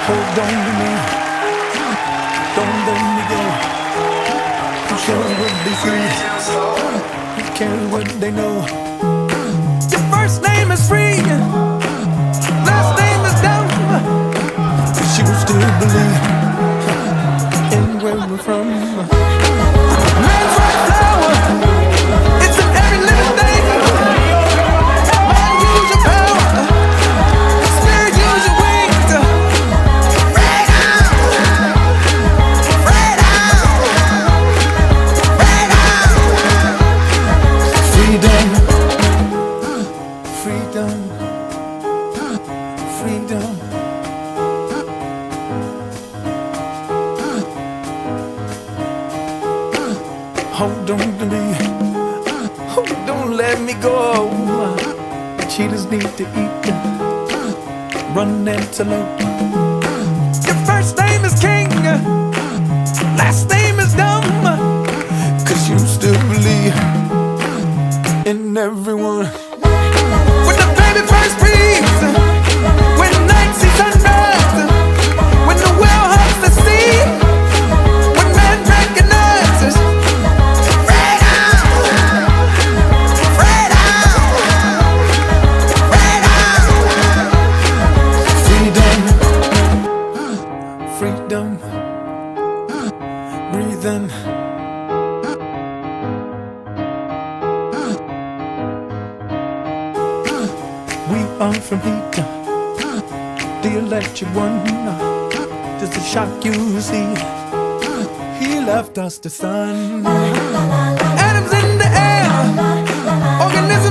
Hold on to me, don't let me go. I'm sure we'll be free. Who cares what they know? Your first name is free, last name is dumb. But you still believe in where we're from. Man's right flower, it's in every little thing. Man, use your power, spirit, use your wings. Freedom, freedom, freedom. Hold on to me, oh, don't let me go. Cheetahs need to eat, run antelope. Your first name is King, last name is Dumb. 'Cause you still believe in everyone. When the baby first breathes, when the night sees sunrise, when the whale hugs the sea, when man recognizes freedom, freedom, freedom, freedom, breathing. We are from heat, the electric one. Just a shock you see. He left us the sun. Atoms in the air, organisms